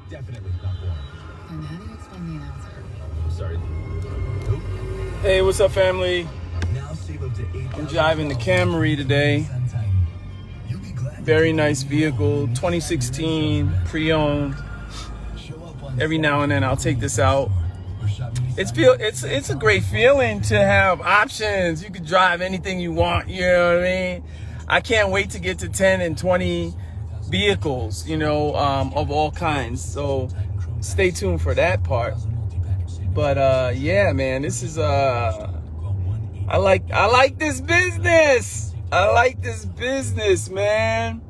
Definitely not boring. And how do you explain the announcer? I'm sorry. Nope. Hey, what's up, family? Now save up to $8,000 I'm driving the Camry today. You'll be glad. Very nice vehicle, 2016, pre-owned. Every now and then I'll take this out. It's a great feeling to have options. You can drive anything you want, you know what I mean? I can't wait to get to 10 and 20 vehicles, you know, of all kinds. So stay tuned for that part. But yeah, man, this is I like this business. I like this business, man.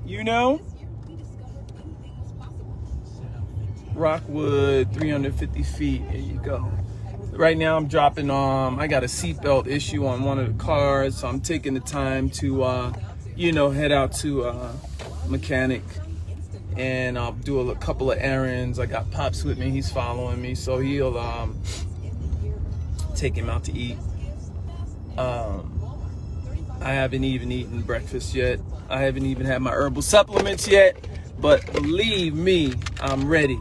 You know? Rockwood, 350 feet. There you go. Right now I'm dropping I got a seatbelt issue on one of the cars, so I'm taking the time to you know, head out to mechanic, and I'll do a couple of errands. I got Pops with me, he's following me, so he'll take him out to eat. I haven't even eaten breakfast yet. I haven't even had my herbal supplements yet, but believe me, I'm ready.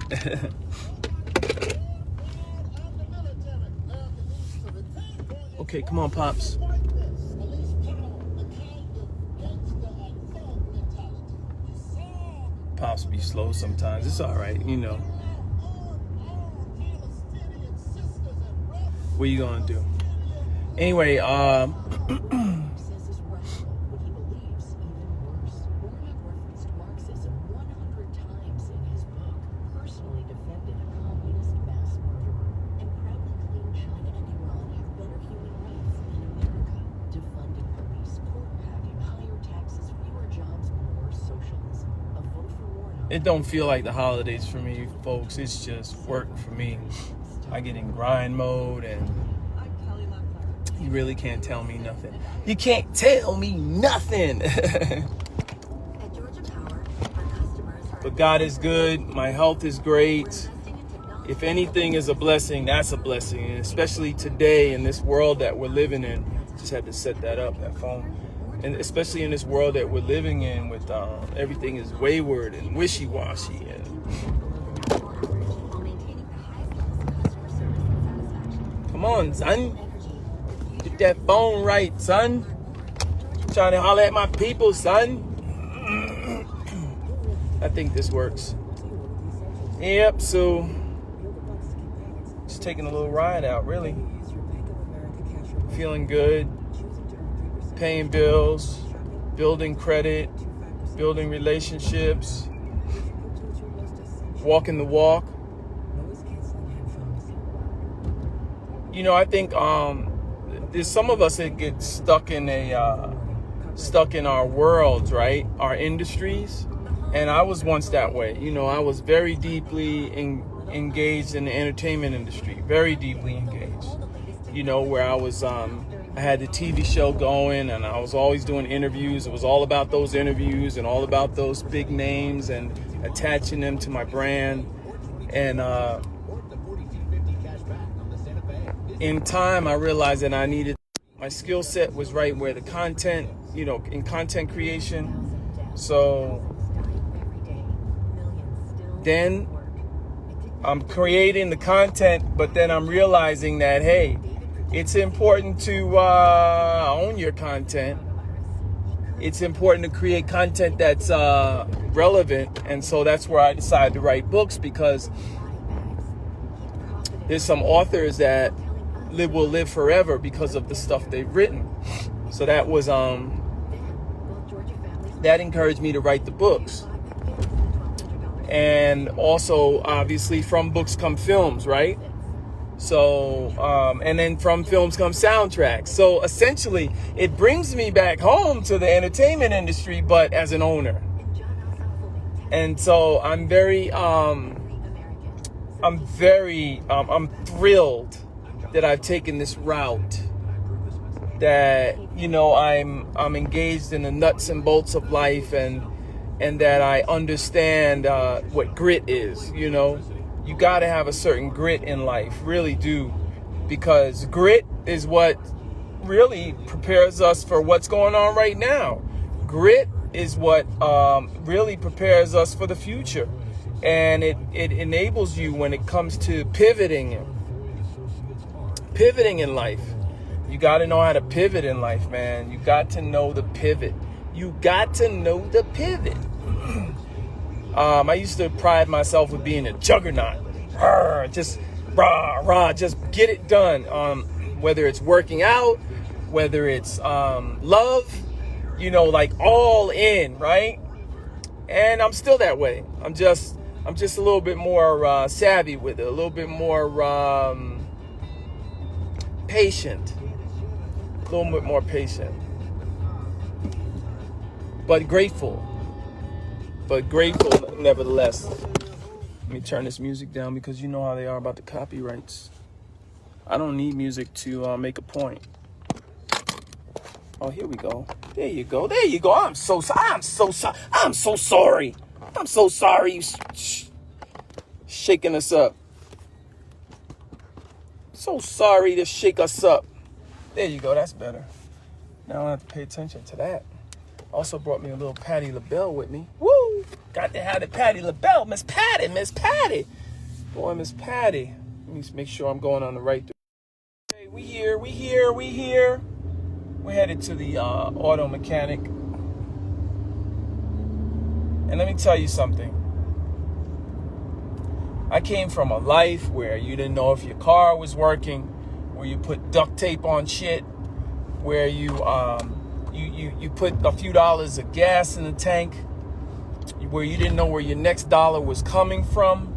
Okay, come on, Pops. Pops be slow sometimes. It's all right, you know. What you gonna do? Anyway, it don't feel like the holidays for me, folks. It's just work for me. I get in grind mode, and you really can't tell me nothing. You can't tell me nothing. But God is good. My health is great. If anything is a blessing, that's a blessing. And especially today in this world that we're living in. Just had to set that up, that phone. And especially in this world that we're living in with everything is wayward and wishy-washy. And come on, son. Get that phone right, son. Trying to holler at my people, son. I think this works. Yep, so just taking a little ride out, really. Feeling good. Paying bills, building credit, building relationships, walking the walk. You know, I think there's some of us that get stuck in our worlds, right? Our industries. And I was once that way. You know, I was very deeply engaged in the entertainment industry, very deeply engaged. You know, where I was I had the TV show going, and I was always doing interviews. It was all about those interviews and all about those big names and attaching them to my brand. And in time, I realized that I needed, my skill set was right where the content, you know, in content creation. So then I'm creating the content, but then I'm realizing that, hey, it's important to own your content. It's important to create content that's relevant. And so that's where I decided to write books, because there's some authors that will live forever because of the stuff they've written. So that was that encouraged me to write the books. And also, obviously, from books come films, right? So, and then from films come soundtracks. So essentially, it brings me back home to the entertainment industry, but as an owner. And so I'm thrilled that I've taken this route, that, you know, I'm engaged in the nuts and bolts of life, and that I understand what grit is, you know. You got to have a certain grit in life, really do, because grit is what really prepares us for what's going on right now. Grit is what really prepares us for the future. And it enables you when it comes to pivoting in life. You got to know how to pivot in life, man. You got to know the pivot. You got to know the pivot. I used to pride myself with being a juggernaut. Just get it done. Whether it's working out, whether it's love, like all in, right? And I'm still that way. I'm just a little bit more savvy with it, a little bit more patient, a little bit more patient, but grateful nevertheless. Let me turn this music down because you know how they are about the copyrights. I don't need music to make a point. Oh, here we go. There you go. I'm so sorry. You shaking us up. So sorry to shake us up. There you go. That's better. Now I don't have to pay attention to that. Also brought me a little Patti LaBelle with me. Woo! Got to have the Patti LaBelle. Miss Patti. Boy, Miss Patti. Let me make sure I'm going on the right direction. Okay, we here. We're headed to the auto mechanic. And let me tell you something. I came from a life where you didn't know if your car was working, where you put duct tape on shit, where you put a few dollars of gas in the tank, where you didn't know where your next dollar was coming from.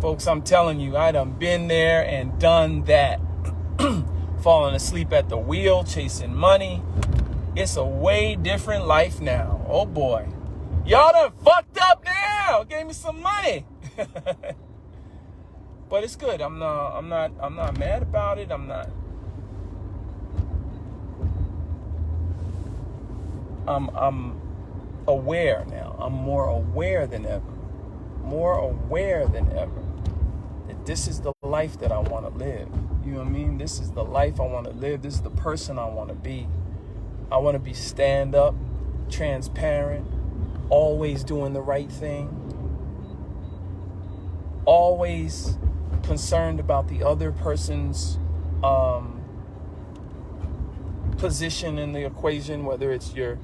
Folks, I'm telling you, I done been there and done that. Falling asleep at the wheel, chasing money. It's a way different life now. Oh boy. Y'all done fucked up now. Gave me some money. But it's good. I'm not mad about it. I'm aware now. I'm more aware than ever. That this is the life that I want to live. You know what I mean? This is the life I want to live. This is the person I want to be. I want to be stand up, transparent, always doing the right thing, always concerned about the other person's position in the equation, whether it's you're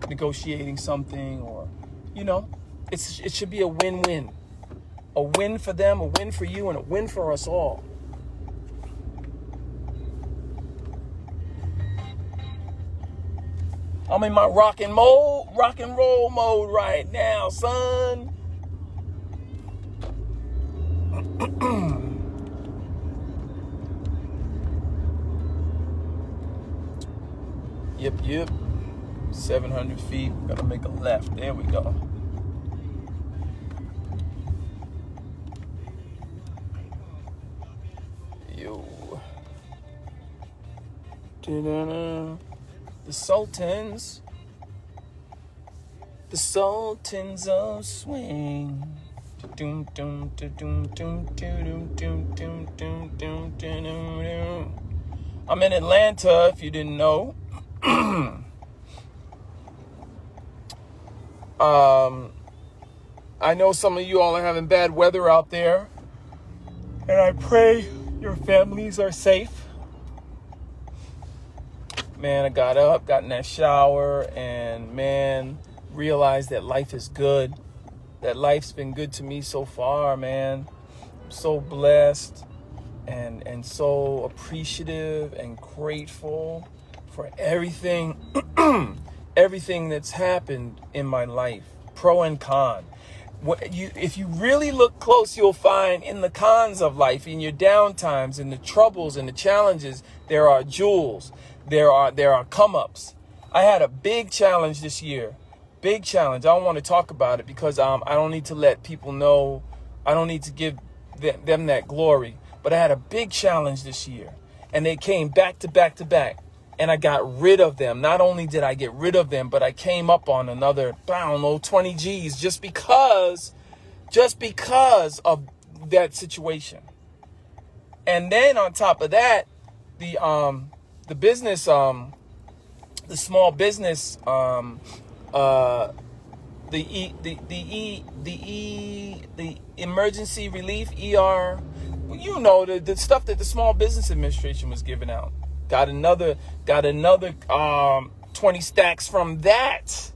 negotiating something or, it should be a win-win. A win for them, a win for you, and a win for us all. I'm in my rock and roll mode right now, son. Yep. 700 feet. Gotta make a left. There we go. Yo. The Sultans of Swing. I'm in Atlanta, if you didn't know. I know some of you all are having bad weather out there, and I pray your families are safe. Man, I got up, got in that shower, and man, realized that life is good. That life's been good to me so far, man. I'm so blessed and so appreciative and grateful for everything, everything that's happened in my life, pro and con. If you really look close, you'll find in the cons of life, in your downtimes, in the troubles and the challenges, there are jewels. There are come-ups. I had a big challenge this year. Big challenge. I don't want to talk about it because I don't need to let people know. I don't need to give them that glory. But I had a big challenge this year. And they came back to back to back. And I got rid of them. Not only did I get rid of them, but I came up on another, 20 G's just because of that situation. And then on top of that, the business, the small business the emergency relief ER, you know, the stuff that the Small Business Administration was giving out. Got another 20 stacks from that.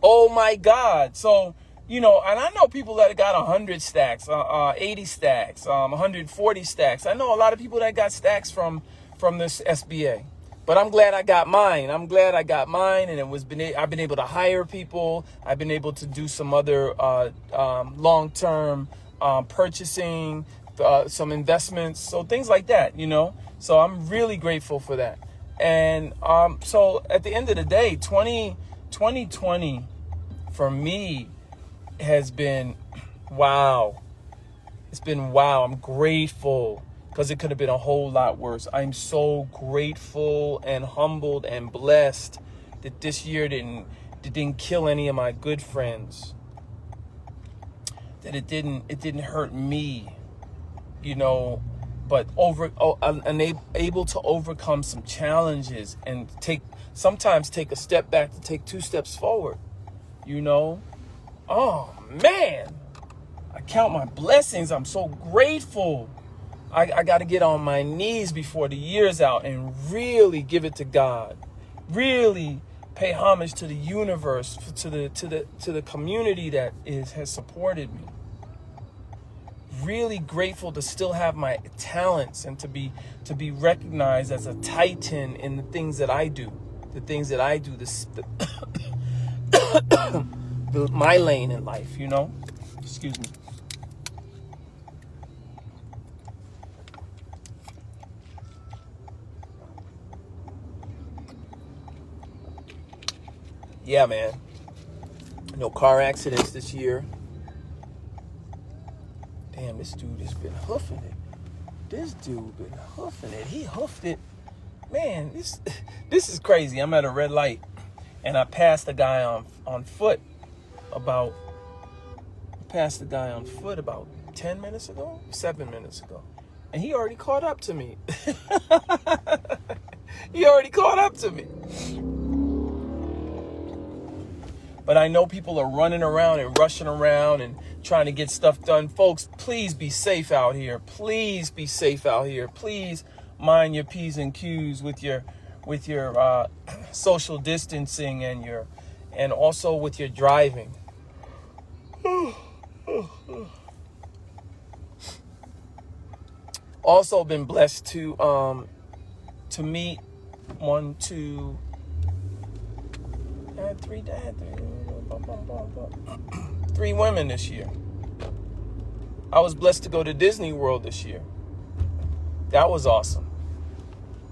Oh my God. So, you know, and I know people that got 100 stacks, 80 stacks, 140 stacks. I know a lot of people that got stacks from this SBA. But I'm glad I got mine. And I've been able to hire people. I've been able to do some other long-term purchasing, some investments, so things like that, you know. So I'm really grateful for that. And so at the end of the day, 2020 for me has been wow. It's been wow. I'm grateful, because it could have been a whole lot worse. I'm so grateful and humbled and blessed that this year didn't kill any of my good friends. That it didn't hurt me, you know, but I'm able to overcome some challenges and sometimes take a step back to take 2 steps forward, you know. Oh man, I count my blessings. I'm so grateful. I got to get on my knees before the year's out and really give it to God. Really pay homage to the universe, to the community that has supported me. Really grateful to still have my talents and to be recognized as a titan in the things that I do. My lane in life, you know. Excuse me. Yeah, man. No car accidents this year. Damn, this dude has been hoofing it. He hoofed it. Man, this is crazy. I'm at a red light, and I passed a guy on foot about 7 minutes ago, and he already caught up to me. But I know people are running around and rushing around and trying to get stuff done. Folks, please be safe out here. Please mind your P's and Q's with your social distancing and also with your driving. Also been blessed to meet three women this year. I was blessed to go to Disney World this year. That was awesome.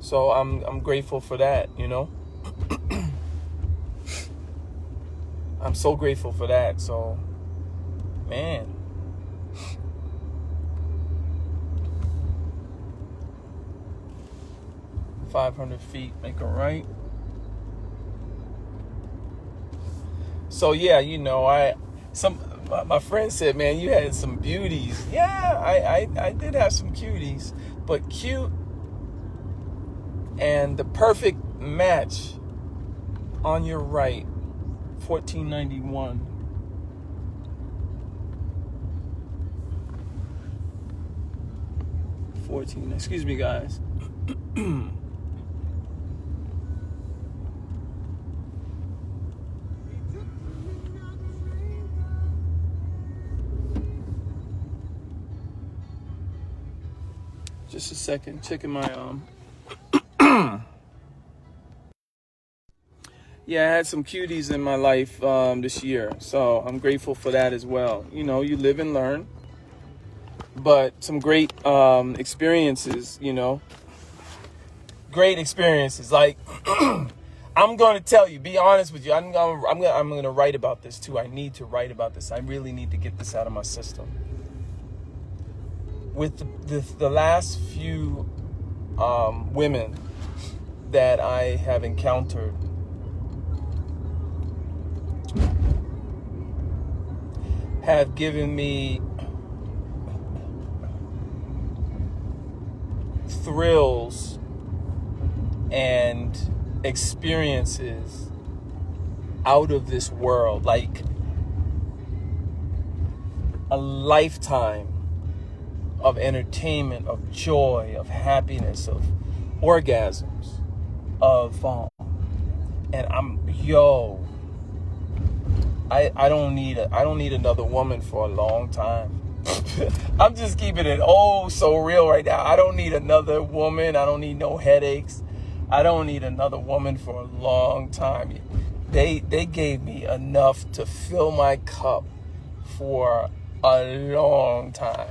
So I'm grateful for that, you know. I'm so grateful for that. So, man. $500 feet, make a right. So yeah, you know, my friend said, man, you had some beauties. Yeah, I did have some cuties, but cute and the perfect match on your right, 1491. Excuse me, guys. Just a second, checking my yeah, I had some cuties in my life this year, so I'm grateful for that as well. You know, you live and learn, but some great experiences, you know. Great experiences. Like I'm going to tell you, be honest with you. I'm going to write about this too. I need to write about this. I really need to get this out of my system. With the last few women that I have encountered, have given me thrills and experiences out of this world. Like a lifetime of entertainment, of joy, of happiness, of orgasms, of and I don't need another woman for a long time. I'm just keeping it so real right now. I don't need another woman. I don't need no headaches. I don't need another woman for a long time. They gave me enough to fill my cup for a long time.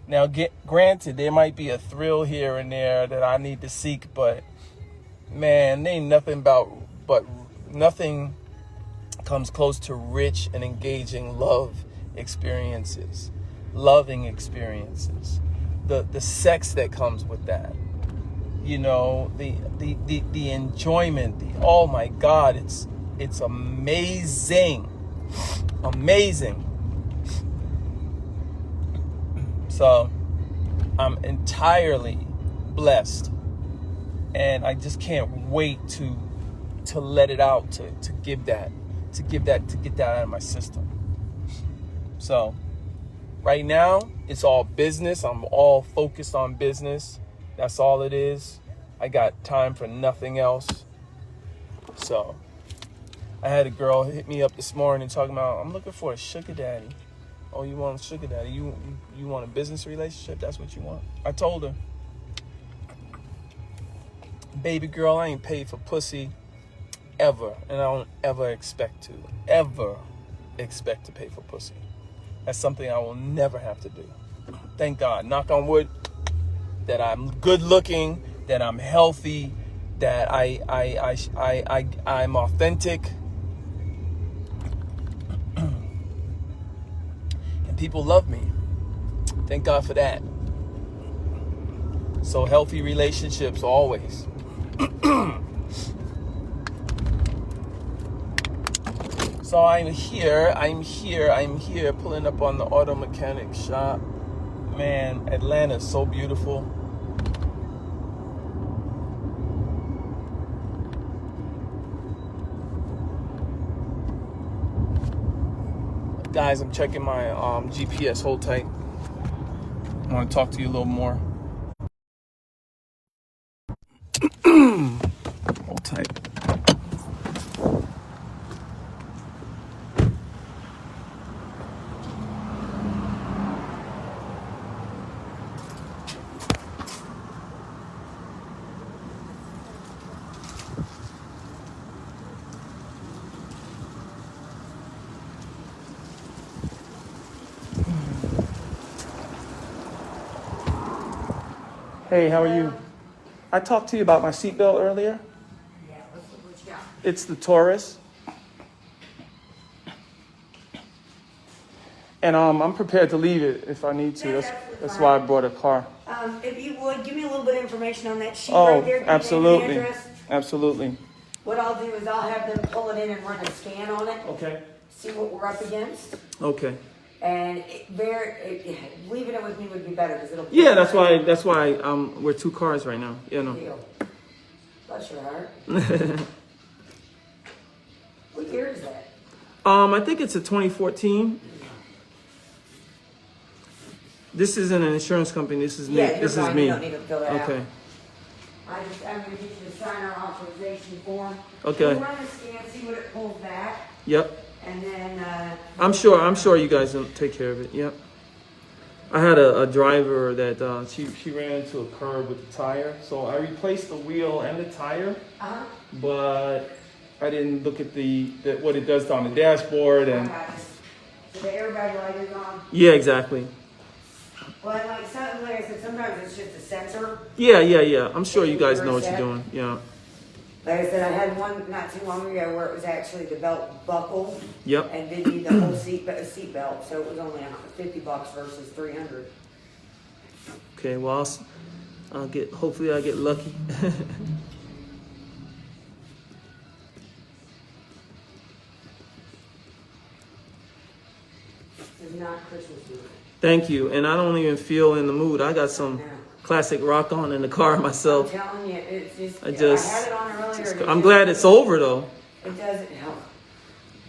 Now, granted, there might be a thrill here and there that I need to seek, but man, there ain't nothing comes close to rich and engaging loving experiences. The sex that comes with that. You know, the enjoyment, oh my God, it's amazing. Amazing. So I'm entirely blessed, and I just can't wait to let it out, to get that out of my system. So right now it's all business. I'm all focused on business. That's all it is. I got time for nothing else. So I had a girl hit me up this morning talking about, I'm looking for a sugar daddy. Oh, you want a sugar daddy? You want a business relationship? That's what you want? I told her, baby girl, I ain't paid for pussy ever. And I don't ever expect to pay for pussy. That's something I will never have to do. Thank God, knock on wood, that I'm good looking, that I'm healthy, that I'm authentic. People love me. Thank God for that. So healthy relationships always. So I'm here pulling up on the auto mechanic shop. Man, Atlanta's so beautiful. Guys, I'm checking my GPS. Hold tight. I want to talk to you a little more. Hold tight. Hey, how are you? I talked to you about my seatbelt earlier. Yeah, what you got? It's the Taurus. And I'm prepared to leave it if I need to. That's why I brought a car. If you would, give me a little bit of information on that sheet right there. Give me Absolutely. the address. Absolutely. What I'll do is I'll have them pull it in and run a scan on it. Okay. See what we're up against. Okay. And leaving it with me would be better because it'll. Yeah, that's why we're two cars right now. You know. Deal. Bless your heart. What year is that? I think it's a 2014. This isn't an insurance company. This is me. Yeah, this fine. is me. You don't need to fill that out. Okay. I'm going to get you to sign our authorization form. Okay. We'll run a scan, see what it pulls back, Yep. and then. I'm sure you guys will take care of it. Yep. I had a driver that she ran into a curb with the tire, so I replaced the wheel and the tire, but I didn't look at what it does on the dashboard and. So the airbag light is on. Yeah, exactly. Well, like I said, sometimes it's just a sensor. Yeah. I'm sure you guys know what you're doing. Yeah. Like I said, I had one not too long ago where it was actually the belt buckle. Yep. And didn't need the whole seat belt, so it was only $50 versus $300. Okay. Well, hopefully I get lucky. This is not Christmas music. Thank you. And I don't even feel in the mood. I got some classic rock on in the car myself. I'm telling you, it's just. I had it on earlier. I'm glad it's over though. It doesn't help.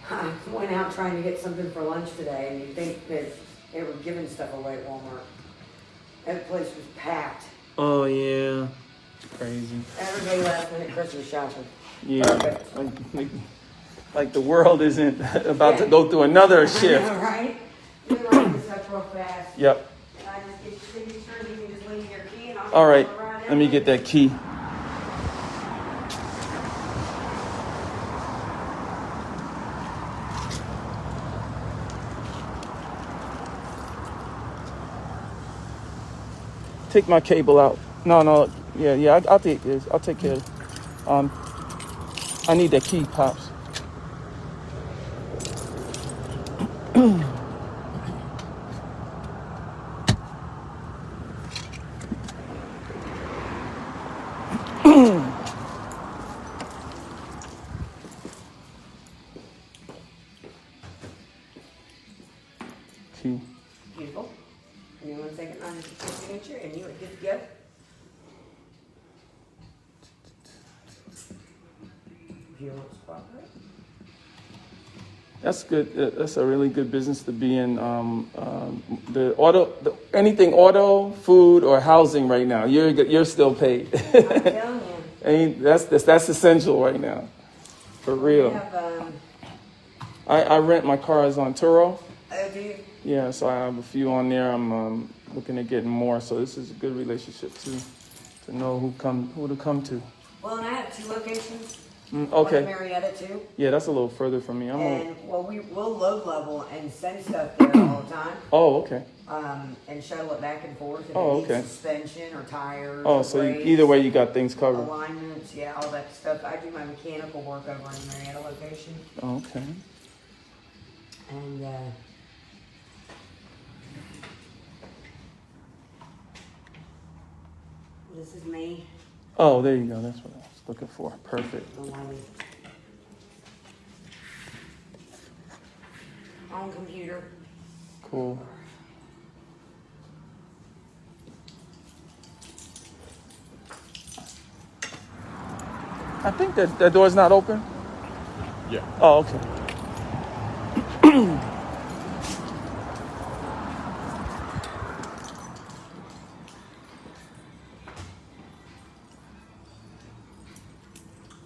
I went out trying to get something for lunch today, and you think that They were giving stuff away at Walmart. That place was packed. Oh yeah, crazy. Everybody last minute Christmas shopping. Yeah, Perfect. like the world isn't about to go through another shift. I know, right? You write this up real fast. Yep. And I just get your signature, you can just leave your key and I'll All right, go around let me get that key. Take my cable out. No. Yeah. I'll take this. I'll take care of it. I need that key, Pops. Key. Beautiful. And then 1 second on your signature and you are good to go. If you want to spot right. That's good. That's a really good business to be in. Anything auto, food, or housing right now, you're still paid. I'm telling you. That's essential right now, for real. We have, I rent my cars on Turo. oh, do you? Yeah, so I have a few on there. I'm looking at getting more. So this is a good relationship too, to know who to come to. Well, and I have 2 locations. Okay. One in Marietta too. Yeah, that's a little further from me. We'll load level and send stuff there all the time. Oh, okay. And shuttle it back and forth. If Oh, it needs okay. suspension or tires. Oh, or so brakes, either way, you got things covered. alignments, yeah, all that stuff. I do my mechanical work over in the Marietta location, Okay. and this is me. Oh, there you go. That's what I was looking for. Perfect. On computer. Cool. I think that door's not open. Yeah. Oh, okay.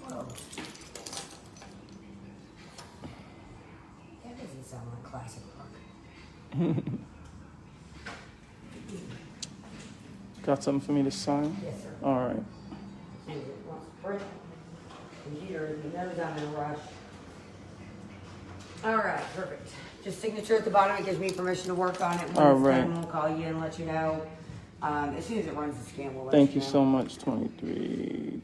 Whoa. That doesn't sound like classic rock. Got something for me to sign? Yes, sir. All right. And it wants to print. Computer, he knows I'm in a rush. All right, perfect. Just signature at the bottom. It gives me permission to work on it. When All it's right. done, we'll call you and let you know. As soon as it runs the scan, we'll let Thank you know. so much. 23.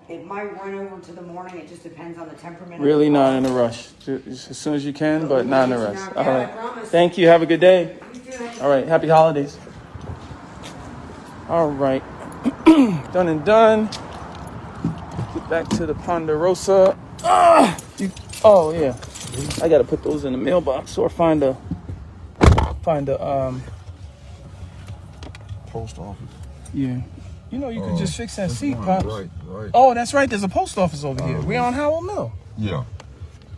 It might run over to the morning. It just depends on the temperament. Really of the not in car. a rush. Just as soon as you can, but not in a rush. All Yeah, I right. promise. Thank you. Have a good day. You do it. All right. Happy holidays. All right. Done and done. Get back to the Ponderosa. Oh yeah. I gotta put those in the mailbox or find a Post office. yeah. You know you could just fix that seat, Pops. Right. Oh, that's right. There's a post office over here. We on Howell Mill. Yeah.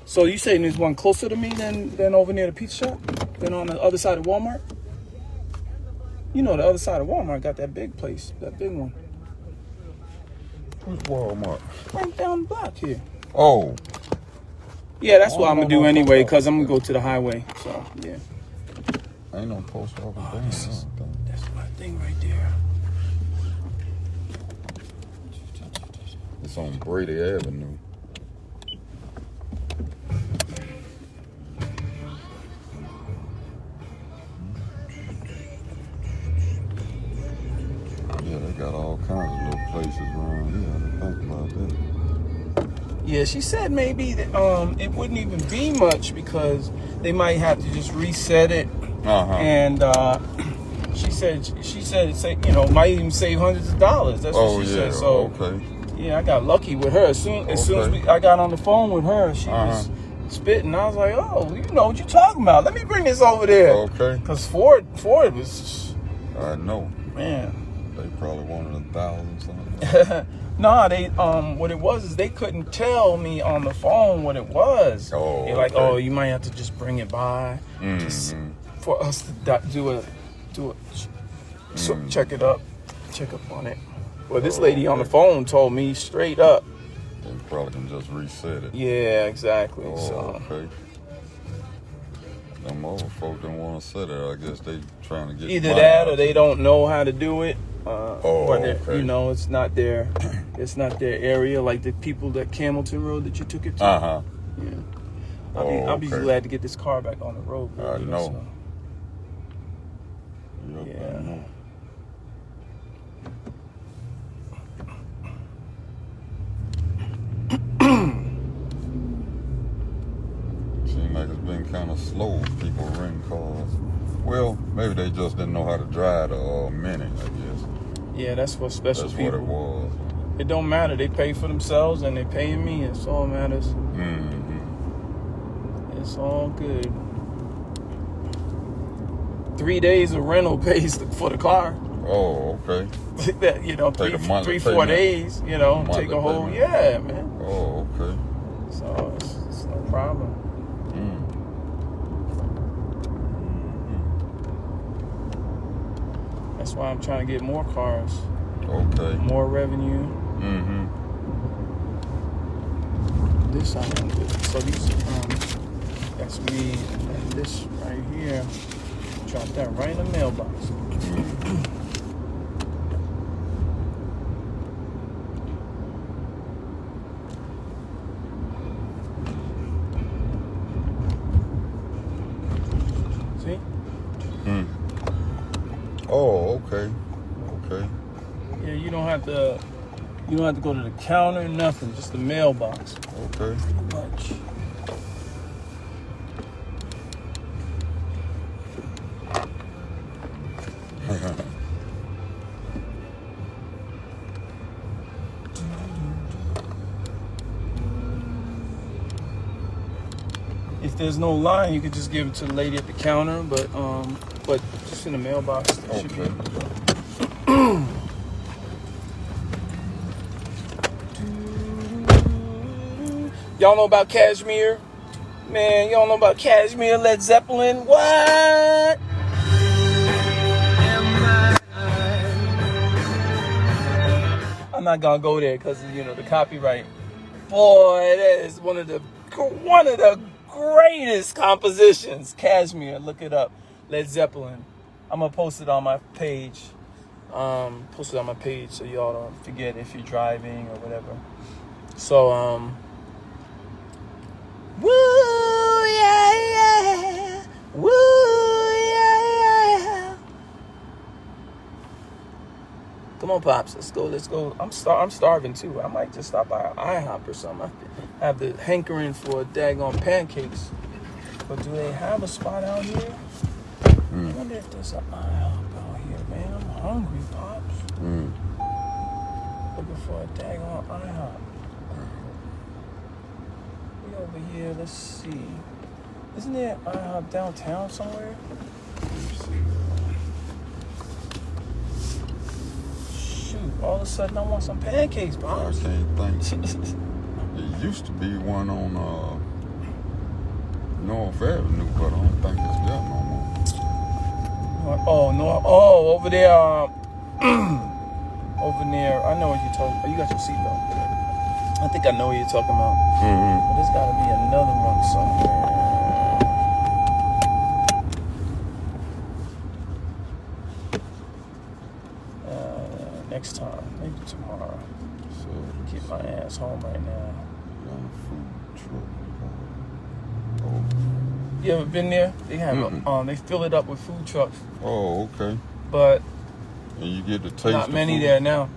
So you saying there's one closer to me than over near the pizza shop? Than on the other side of Walmart? You know the other side of Walmart got that big place, that big one. Who's Walmart? Right down the block here. Oh. Yeah, that's what Oh, I'm gonna no, do no, anyway, no. because I'm gonna go to the highway. So yeah. Ain't no post office there. That's my thing right there. It's on Brady Avenue. Yeah, they got all kinds of little places around here. I didn't think about that. Yeah, she said maybe that it wouldn't even be much because they might have to just reset it. And she said it might even save hundreds of dollars. That's what she said. So okay. yeah, I got lucky with her. As soon as I got on the phone with her, she was spitting. I was like, oh, you know what you're talking about. Let me bring this over there. Okay. Because Ford was, I know. man. They probably wanted 1,000 something. Nah, they what it was is they couldn't tell me on the phone what it was. Oh, They're like, okay. oh, you might have to just bring it by. for us to do a check up on it. Well, this lady on the phone told me straight up. They probably can just reset it. Yeah, exactly. Oh, So okay. Them old folk don't want to set it. I guess they trying to get either money that out or they of don't know how to do it. Or okay. you know, it's not their area. Like the people that Camelton Road that you took it to. Uh-huh. Yeah. I'll be glad to get this car back on the road. I know. So. Yep, Yeah. I know. Seems like it's been kind of slow. People rent cars. Well, maybe they just didn't know how to drive the Mini, I guess. Yeah, that's what special That's people. what it was. It don't matter. They pay for themselves and they paying me. It's all matters. Mm-hmm. It's all good. 3 days of rental pays for the car. Oh, okay. That, you know, Take a monthly 4 payment. days. You know, Monthly take a whole payment. yeah, man. Oh, okay. So it's no problem. That's why I'm trying to get more cars, Okay. more revenue. Mm-hmm. This I can do. So these, that's me, and this right here. Drop that right in the mailbox. See? Oh, okay. Okay. Yeah, you don't have to go to the counter, nothing, just the mailbox. Okay. Pretty much. If there's no line, you could just give it to the lady at the counter, but just in the mailbox. It should be. Okay. Y'all know about Kashmir? Man, y'all know about Kashmir, Led Zeppelin? What? I'm not gonna go there because the copyright. Boy, that is one of the greatest compositions. Kashmir, look it up. Led Zeppelin. I'm gonna post it on my page. So y'all don't forget if you're driving or whatever. So woo yeah yeah, woo yeah. Come on, pops, let's go. I'm starving too. I might just stop by IHOP or something. I have the hankering for daggone pancakes. But do they have a spot out here? I wonder if there's an IHOP out here, man. I'm hungry, pops. Looking for a daggone IHOP. We over here, let's see. Isn't there an IHOP downtown somewhere? Shoot, all of a sudden I want some pancakes, I pops. can't think. There used to be one on North Avenue, but I don't think it's there no more. Over there. Over near. I know what you're talking about. You got your seatbelt. I think I know what you're talking about. But there's got to be another one somewhere. Next time, maybe tomorrow. So Get my ass home right now. young food truck. Oh. You ever been there? They have they fill it up with food trucks, Oh, okay. but And you get to taste not the many food? there now.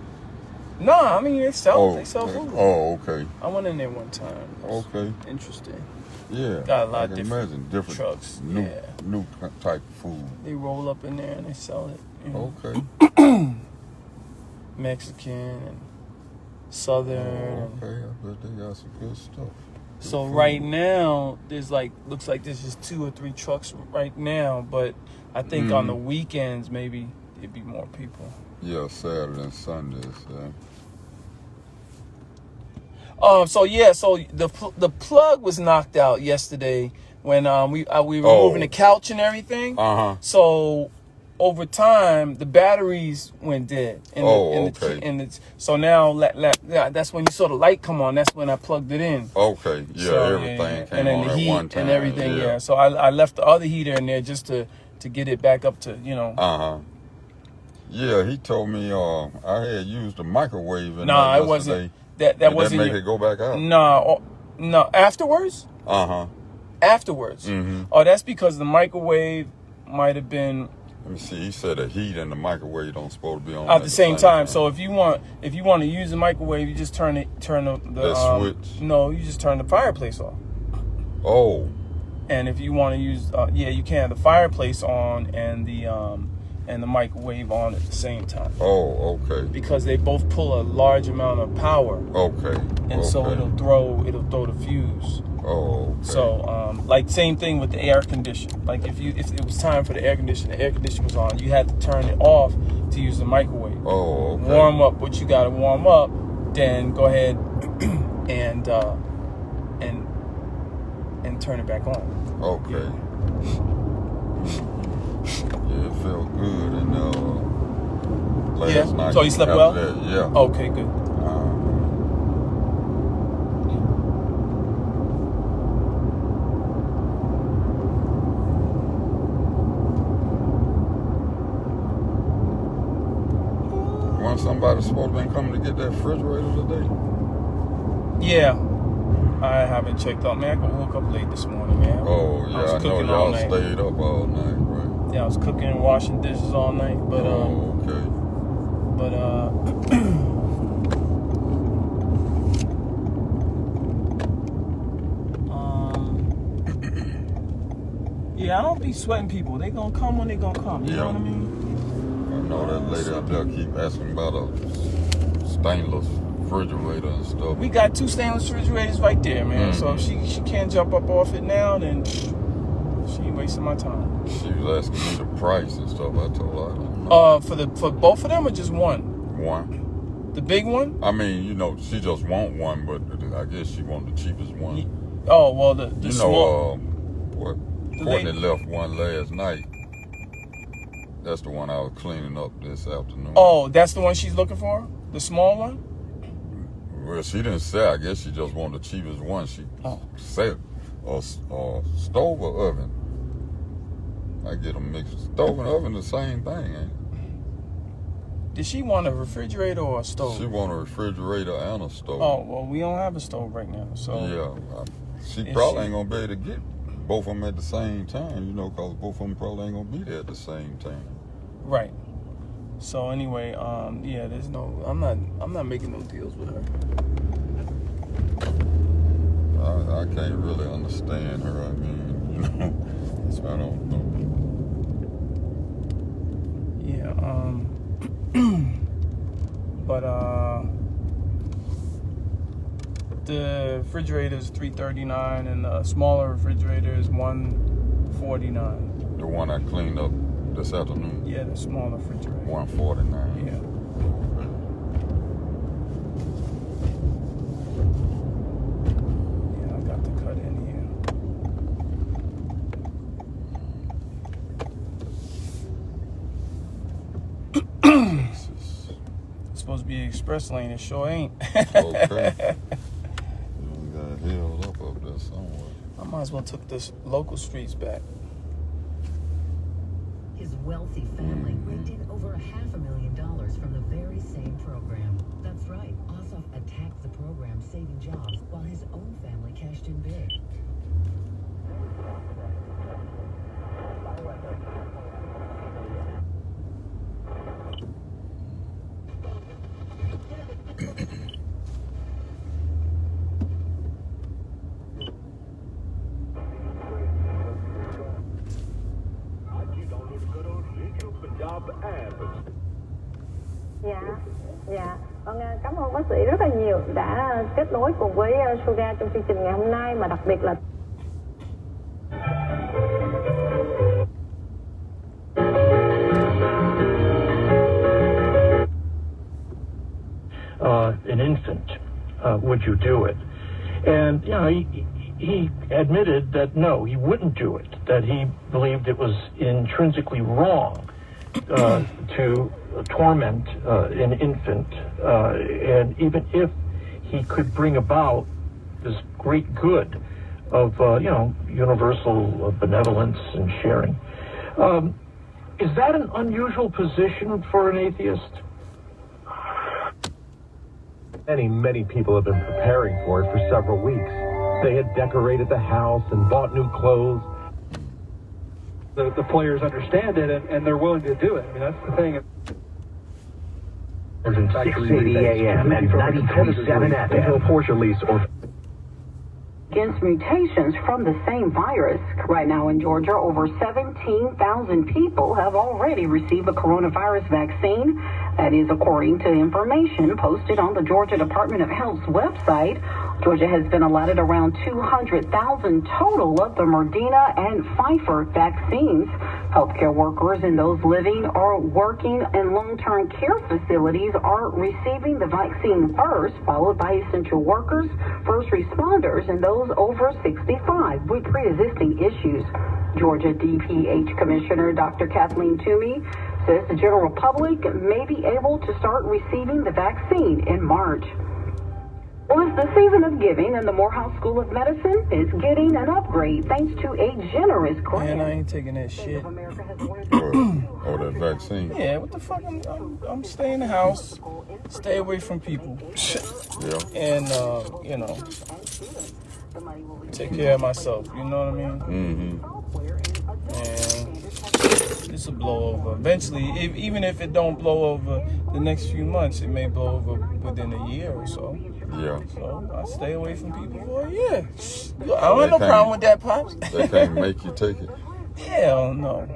No, I mean they sell food. Oh, okay. I went in there one time. It was Okay. interesting. Yeah. Got a lot I of can different imagine different trucks, new yeah. new type of food. They roll up in there and they sell it. Okay. Mexican and Southern. Oh, okay. I bet they got some good stuff. So Good right food. now, looks like there's just 2 or 3 trucks right now, but I think on the weekends maybe there'd be more people. Yeah, Saturday and Sundays. So the plug was knocked out yesterday when we were moving the couch and everything. So over time, the batteries went dead. So now that's when you saw the light come on. That's when I plugged it in. Okay, yeah, so, everything came and then on the at heat one time. And everything, yeah. So I left the other heater in there just to get it back up to, Yeah, he told me I had used the microwave in there it wasn't. That wasn't. That make it go back out? No. Afterwards? Afterwards. Oh, that's because the microwave might have been. Let me see. He said the heat and the microwave don't supposed to be on at the same time. So if you want to use the microwave, you just turn the switch. No, you just turn the fireplace off. Oh. And if you want to use, you can have the fireplace on and the microwave on at the same time. Oh, okay. Because they both pull a large amount of power. Okay. And so it'll throw the fuse. Oh, okay. So, like same thing with the air conditioner. Like if it was time for the air conditioner was on, you had to turn it off to use the microwave. Oh, okay. Warm up what you got to warm up, then go ahead and turn it back on. Okay. Yeah, it felt good and last night. So you slept well? That, yeah. Okay, good. Somebody's supposed to be coming to get that refrigerator today. Yeah, I haven't checked out. Man, I woke up late this morning, man. Oh yeah, I know y'all stayed up all night, right? Yeah, I was cooking and washing dishes all night, but okay. But yeah, I don't be sweating people. They gonna come when they gonna come. You know what I mean? I know that lady out there keep asking about a stainless refrigerator and stuff. We got 2 stainless refrigerators right there, man. So if she can't jump up off it now, then she ain't wasting my time. She was asking me the price and stuff. I told her I don't know. For both of them or just one? One. The big one? I mean, she just want one, but I guess she want the cheapest one. Oh well, the small. What? Courtney left one last night. That's the one I was cleaning up this afternoon. Oh, that's the one she's looking for? The small one? Well, she didn't say. I guess she just wanted the cheapest one. She said, stove or oven. I get them mixed. Stove and oven the same thing, ain't it? Did she want a refrigerator or a stove? She want a refrigerator and a stove. Oh, well, we don't have a stove right now, so. Yeah, she probably ain't going to be able to get both of them at the same time, because both of them probably ain't going to be there at the same time. Right. So anyway, there's no. I'm not making no deals with her. I can't really understand her. I mean, I don't know. Yeah. But the refrigerator is $339, and the smaller refrigerator is $149. The one I cleaned up this afternoon. Yeah, the smaller refrigerator. $149. Yeah. Yeah, I got the cut in here. It's supposed to be an express lane. It sure ain't. Okay. You got held up there somewhere. I might as well took this local streets back. His wealthy family raked in over $500,000 from the very same program. That's right. Ossoff attacked the program, saving jobs, while his own family cashed in big. Dạ, vâng, cảm ơn bác sĩ rất là nhiều đã kết nối cùng với Suga trong chương trình ngày hôm nay, mà đặc biệt là an infant, would you do it? And he admitted that no, he wouldn't do it, that he believed it was intrinsically wrong to torment an infant, and even if he could bring about this great good of, universal benevolence and sharing. Is that an unusual position for an atheist? Many people have been preparing for it for several weeks. They had decorated the house and bought new clothes. The players understand it and they're willing to do it. I mean, that's the thing. 6:80 a.m. and 93.7 FM. Porsche lease or against mutations from the same virus. Right now in Georgia, over 17,000 people have already received the coronavirus vaccine. That is according to information posted on the Georgia Department of Health's website. Georgia has been allotted around 200,000 total of the Moderna and Pfizer vaccines. Healthcare workers and those living or working in long-term care facilities are receiving the vaccine first, followed by essential workers, first responders, and those over 65 with pre-existing issues. Georgia DPH Commissioner Dr. Kathleen Toomey says the general public may be able to start receiving the vaccine in March. Well, it's the season of giving, and the Morehouse School of Medicine is getting an upgrade thanks to a generous grant. Man, I ain't taking that shit. That vaccine. Yeah, what the fuck? I'm staying in the house, stay away from people. Yeah. And, take care of myself, you know what I mean? And this will blow over. Eventually, even if it don't blow over the next few months, it may blow over within a year or so. Yeah. So I stay away from people for a year. I don't have no problem with that, Pops. They can't make you take it. Hell no.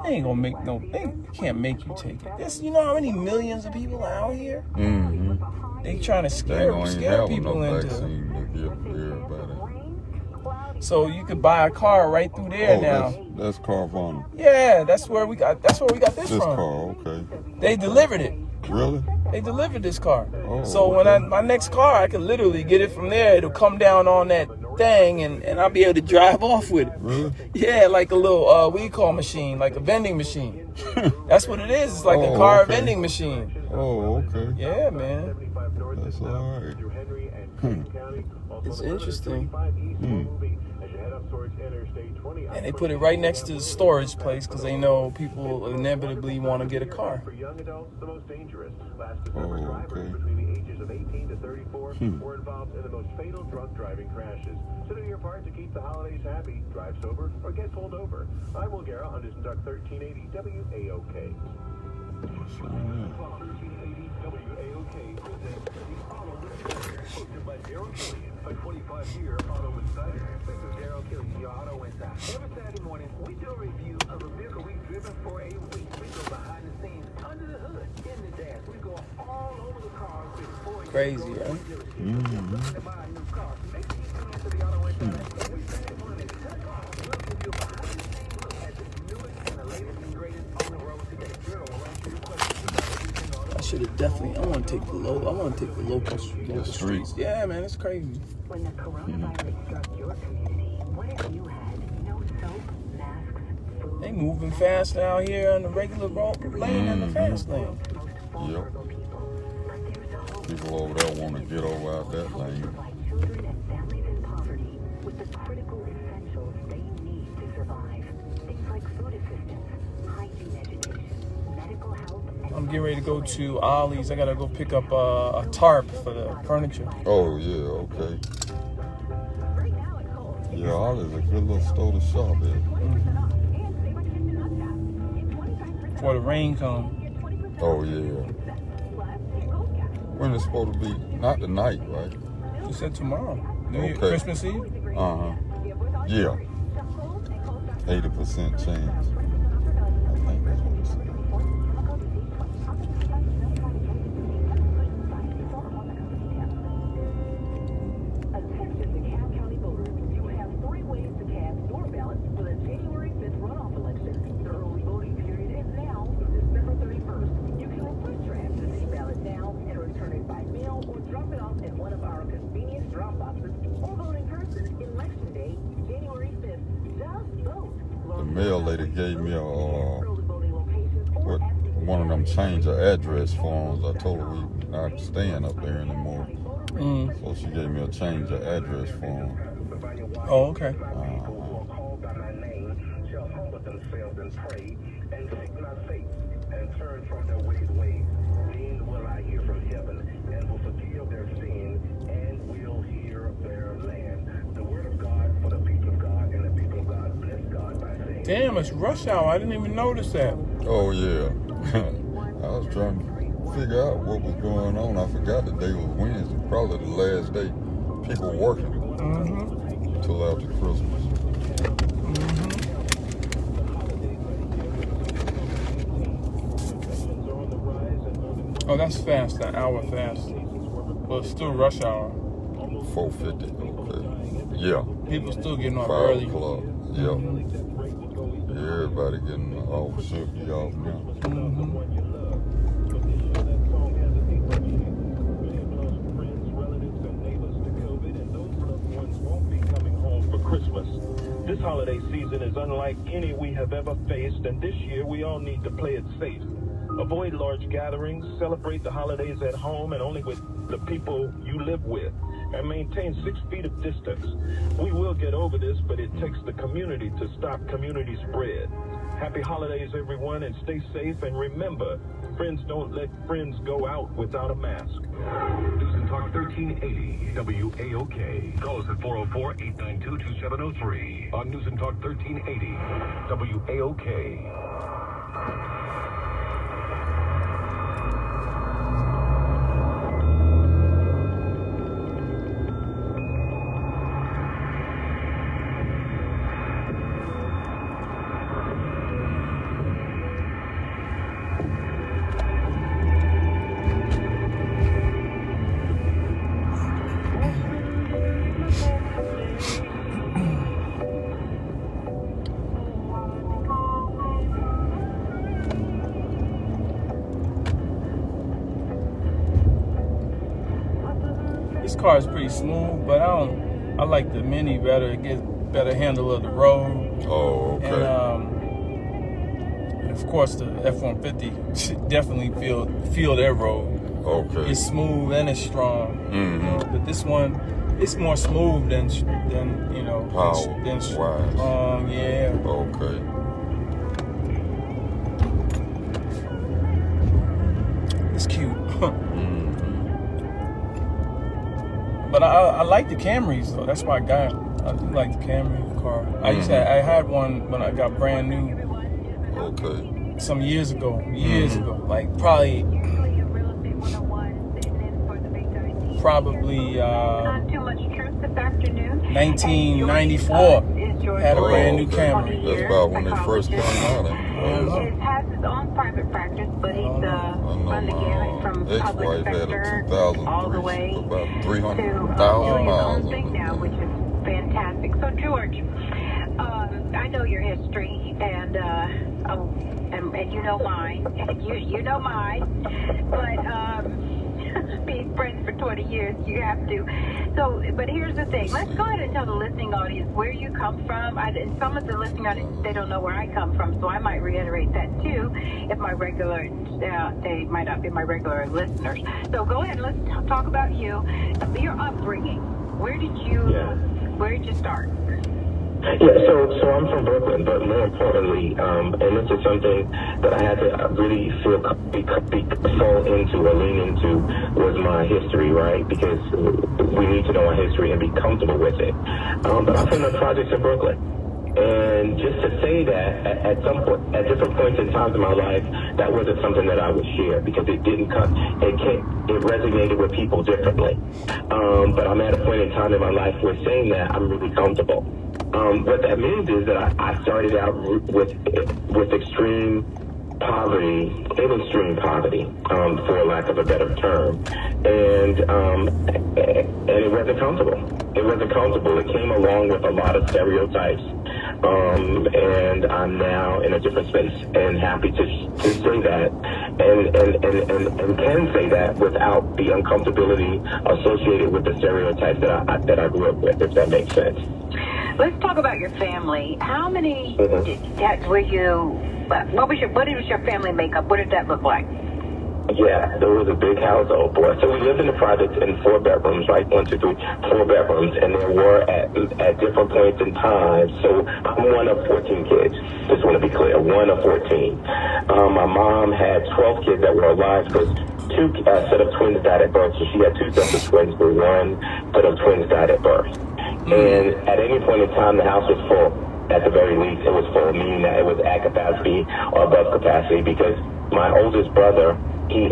They ain't gonna make no. They can't make you take it. This, you know how many millions of people are out here? They trying to scare people into. Vaccine to give everybody. So you could buy a car right through there now. That's Carvana. Yeah, that's where we got this from. This car, okay. They delivered it. Really? They delivered this car. Oh, so okay. when my next car, I can literally get it from there. It'll come down on that thing, and I'll be able to drive off with it. Really? Yeah, like a little what do you call machine, like a vending machine. That's what it is. It's like a car vending machine. Oh, okay. Yeah, man. That's all right. It's interesting. And they put it right next to the storage place because they know people inevitably want to get a car. Oh, okay. Were involved in the most fatal drunk driving crashes. So do your part to keep the holidays happy. Drive sober or get pulled over. I'm Will Guerra on News and Talk 1380 WAOK. 1380 WAOK presents The Auto Insider, hosted by Daryl Killian, a 25-year auto insider. This is Daryl Killian, your auto insider. Every Saturday morning, we do a review of a vehicle we've driven for a week. We go behind the scenes, under the hood, in the dash. We go all over the car before you Crazy, right? looking to buy a new car. Make sure you come into the auto insider every Saturday morning at 10 o'clock. We'll give you a behind-the-scenes look at the newest and the latest and greatest on the road today. Daryl will answer your questions about everything auto. I should have definitely. I want to take the local streets. Yeah, man, it's crazy. When the coronavirus struck your community, what if you had no soap, masks, food? They moving fast out here on the regular lane and the fast lane. Yep. People over there want to get over out that lane. Children and families in poverty with the critical essentials they need to survive. Things like food assistance, hygiene education, medical help, and I'm getting ready to go to Ollie's. I gotta go pick up a tarp for the furniture. Oh, yeah, okay. Yeah, Ollie's a good little store to shop at. Before the rain comes. Oh, yeah. When it's supposed to be, not tonight, right? You said tomorrow. New Year, Okay. Christmas Eve? Uh-huh. Yeah. 80% chance. I think that's what it said. Attention DeKalb County voters, you have 3 ways to cast your ballot for the January 5th runoff election. The early voting period is now December 31st. You can request your absentee ballot now and return it by mail or drop it off at one of our convenience drop boxes or vote in person in Lexington. mail lady gave me one of them change of address forms. I told her we not staying up there anymore. So she gave me a change of address form. Oh, okay. Damn, it's rush hour. I didn't even notice that. Oh, yeah. I was trying to figure out what was going on. I forgot the day was Wednesday. Probably the last day people working until after Christmas. Oh, that's fast. An hour fast. But it's still rush hour. 4:50. Okay. Yeah. People still getting off 5 early. o'clock. Yeah. Everybody getting off, should be off now. Christmas. This holiday season is unlike any we have ever faced, and this year we all need to play it safe. Avoid large gatherings, celebrate the holidays at home and only with the people you live with, and maintain 6 feet of distance. We will get over this, but it takes the community to stop community spread. Happy holidays, everyone, and stay safe, and remember, friends don't let friends go out without a mask. News and Talk 1380 WAOK. Call us at 404-892-2703 on News and Talk 1380 WAOK. This car is pretty smooth, but I like the Mini better. It gets better handle of the road. Oh, okay. And of course the F-150 definitely feel that road. Okay. It's smooth and it's strong. But this one, it's more smooth than you know. Than strong. Yeah. Okay. It's cute. But I like the Camrys though. That's why I got it. I do like the Camry car. I had one when I got brand new. Okay. Some years ago. Like probably 1994. Had a brand new Camry. That's about when they first came out. He has his own private practice, but he's run the gamut from public sector all the way to doing his own thing now, which is fantastic. So George, I know your history, and you know mine, and you know mine, but being friends for 20 years, you have to. So, but here's the thing. Let's go ahead and tell the listening audience where you come from. And some of the listening audience, they don't know where I come from, so I might reiterate that too. If my regular, they might not be my regular listeners. So go ahead and let's talk about you, your upbringing. Where did you start? Yeah, so I'm from Brooklyn, but more importantly, and this is something that I had to really fall into or lean into, was my history, right? Because we need to know our history and be comfortable with it. But I'm from the projects in Brooklyn. And just to say that at different points in times in my life, that wasn't something that I would share because it resonated with people differently. But I'm at a point in time in my life where saying that I'm really comfortable. What that means is that I started out with extreme poverty, for lack of a better term, and it wasn't comfortable. It came along with a lot of stereotypes, and I'm now in a different space and happy to say that, and can say that without the uncomfortability associated with the stereotypes that I grew up with, if that makes sense. Let's talk about your family. How many were you? What was your family makeup? What did that look like? Yeah, there was a big household, boy. So we lived in the projects in 4 bedrooms, right? 1, 2, 3, 4 bedrooms, and there were at different points in time. So I'm one of 14 kids. Just want to be clear, one of 14. My mom had 12 kids that were alive because 2 set of twins died at birth. So she had 2 sets of twins, but 1 set of twins died at birth. And at any point in time, the house was full. At the very least, it was full, meaning that it was at capacity or above capacity because my eldest brother is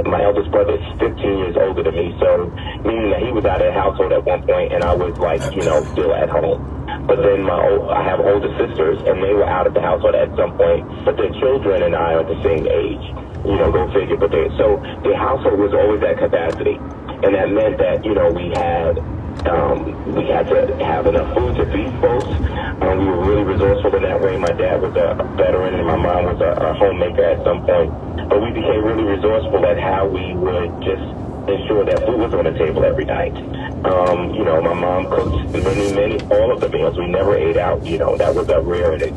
15 years older than me, so meaning that he was out of the household at one point, and I was like, still at home. But then I have older sisters, and they were out of the household at some point, but their children and I are the same age. Go figure. But so the household was always at capacity, and that meant that we had to have enough food to feed folks. We were really resourceful in that way. My dad was a veteran, and my mom was a homemaker at some point. But we became really resourceful at how we would just ensure that food was on the table every night. My mom cooked all of the meals. We never ate out. That was a rarity.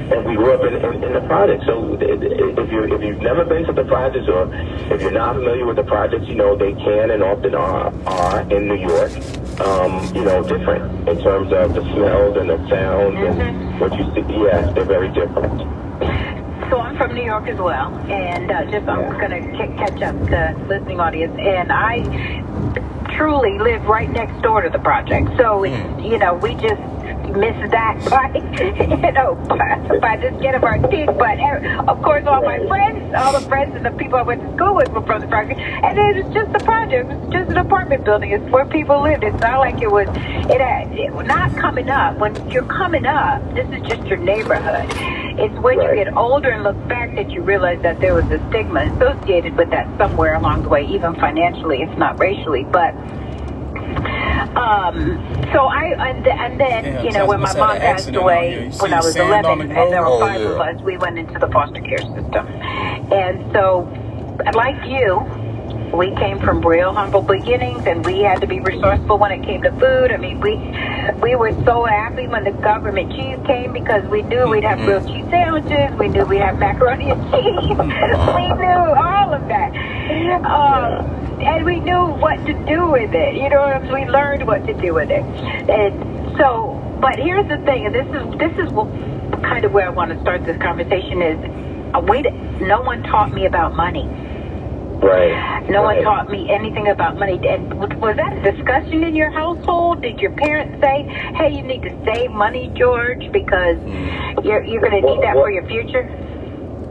And we grew up in the projects. So if you've never been to the projects, or if you're not familiar with the projects, they can and often are in New York, different in terms of the smells and the sounds and what you see. Yeah, they're very different. So I'm from New York as well, and I'm going to catch up the listening audience, and I truly live right next door to the project. So, we just miss that by the skin of our teeth. But of course, all the friends and the people I went to school with were from the project, and it was just a project. It was just an apartment building. It's where people lived. It's not like it was not coming up. When you're coming up, this is just your neighborhood. It's when you get older and look back that you realize that there was a stigma associated with that somewhere along the way, even financially, if not racially. But when my mom passed away when I was 11, and there were 5 of us, we went into the foster care system. And so, like you, we came from real humble beginnings, and we had to be resourceful when it came to food. I mean, we were so happy when the government cheese came because we knew we'd have grilled cheese sandwiches. We knew we'd have macaroni and cheese. We knew all of that. And we knew what to do with it. We learned what to do with it. And so, but here's the thing, and this is kind of where I want to start this conversation is, no one taught me about money. Right. No one taught me anything about money. And was that a discussion in your household? Did your parents say, hey, you need to save money, George, because you're going to need that for your future?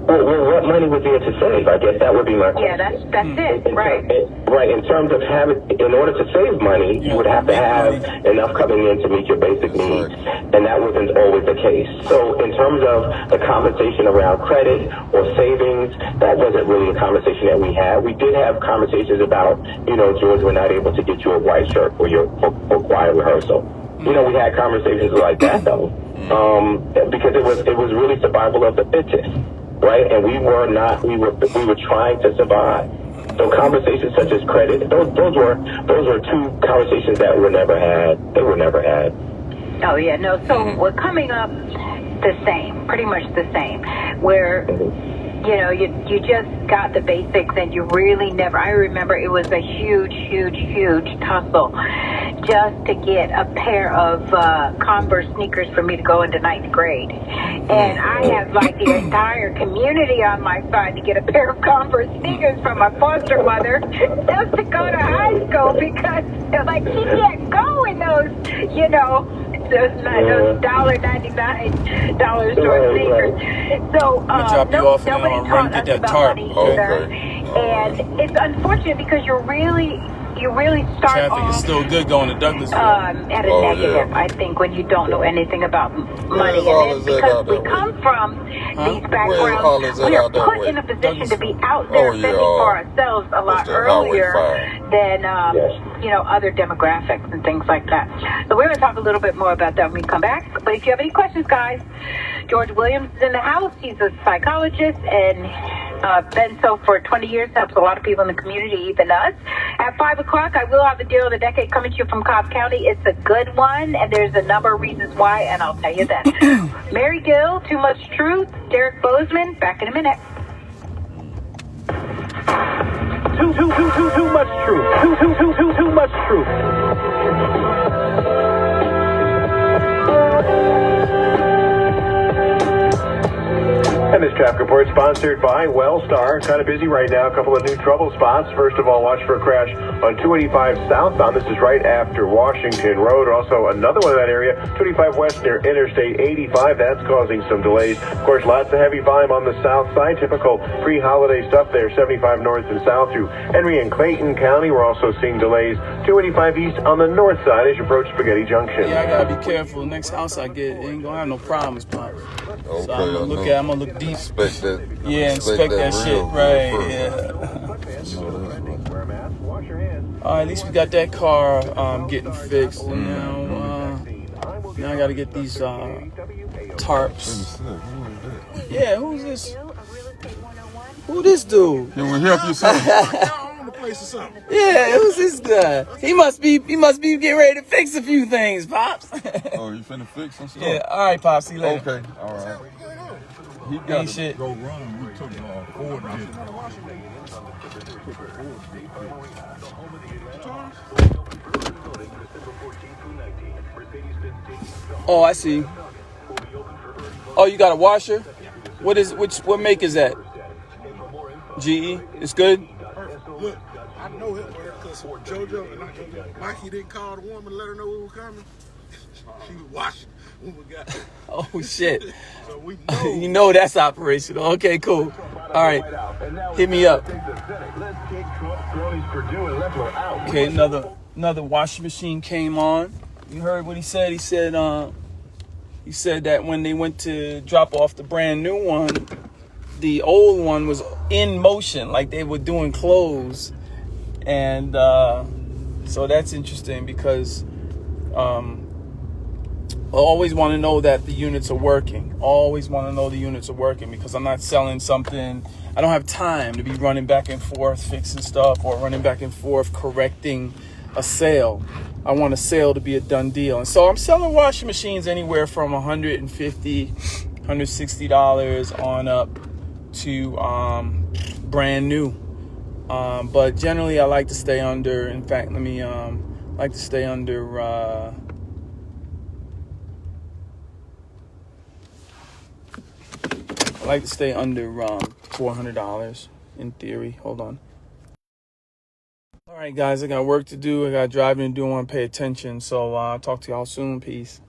Well, what money would there to save? I guess that would be my question. Yeah, that's it, right. Right, in terms of in order to save money, you would have to have enough coming in to meet your basic needs, and that wasn't always the case. So in terms of the conversation around credit or savings, that wasn't really a conversation that we had. We did have conversations about, George, we're not able to get you a white shirt for choir rehearsal. We had conversations like that, though, because it was really survival of the fittest. Right, and we were trying to survive. So conversations such as credit, those were 2 conversations that were never had. They were never had. Oh yeah, no. So we're coming up the same, pretty much the same. Where you just got the basics, and you really never. I remember it was a huge tussle just to get a pair of Converse sneakers for me to go into 9th grade. And I have like the entire community on my side to get a pair of Converse sneakers from my foster mother just to go to high school, because they're like, she can't go in those, those $1.99 dollar store sneakers. So nobody taught us about money either. And it's unfortunate because you really start traffic off is still good going to Douglasville. At a negative, I think, when you don't know anything about money. And then because we come from these backgrounds, we are put in a position to be out there fending for ourselves a lot earlier than other demographics and things like that. So we're going to talk a little bit more about that when we come back. But if you have any questions, guys, George Williams is in the house. He's a psychologist, and been so for 20 years, helps a lot of people in the community, even us. At 5 o'clock, I will have the deal of the decade coming to you from Cobb County. It's a good one, and there's a number of reasons why, and I'll tell you then. Mary Gill, Too Much Truth, Derek Bozeman, back in a minute. Too much truth. Too much truth. And this traffic report sponsored by Wellstar. Kind of busy right now. A couple of new trouble spots. First of all, watch for a crash on 285 southbound. This is right after Washington Road. Also, another one in that area, 285 west near Interstate 85. That's causing some delays. Of course, lots of heavy volume on the south side. Typical pre-holiday stuff there. 75 north and south through Henry and Clayton County. We're also seeing delays 285 east on the north side as you approach Spaghetti Junction. Yeah, I gotta be careful. The next house I get ain't gonna have no problems, Pop. Okay, so I'm gonna look deep. Inspect that. Yeah, inspect that shit. Right. Yeah. All right, at least we got that car getting fixed. And now I got to get these tarps. Yeah, who's this? Who this dude? Can we help you, son? Yeah, who's this guy? He must be getting ready to fix a few things, Pops. Oh, you finna fix some stuff? Yeah. All right, Pops. See you later. Okay. All right. He got to go run. We took Ford and did. Oh, I see. Oh, you got a washer? What make is that? GE? It's good? Look, I know him because JoJo, Mikey didn't call the woman and let her know we were coming. She was washing when we got there. Oh, shit. So we know. You know that's operational. Okay, cool. All right. Hit me up. Okay, another washing machine came on. You heard what he said? He said that when they went to drop off the brand new one, the old one was in motion, like they were doing clothes. And so that's interesting because I always want to know that the units are working. Always want to know the units are working because I'm not selling something. I don't have time to be running back and forth fixing stuff or running back and forth correcting a sale. I want a sale to be a done deal. And so I'm selling washing machines anywhere from $150, $160 on up to brand new. But generally I like to stay under, in fact, let me like to stay under I like to stay under $400 in theory. Hold on. All right, guys, I got work to do. I got driving to do. I want to pay attention. So I'll talk to y'all soon. Peace.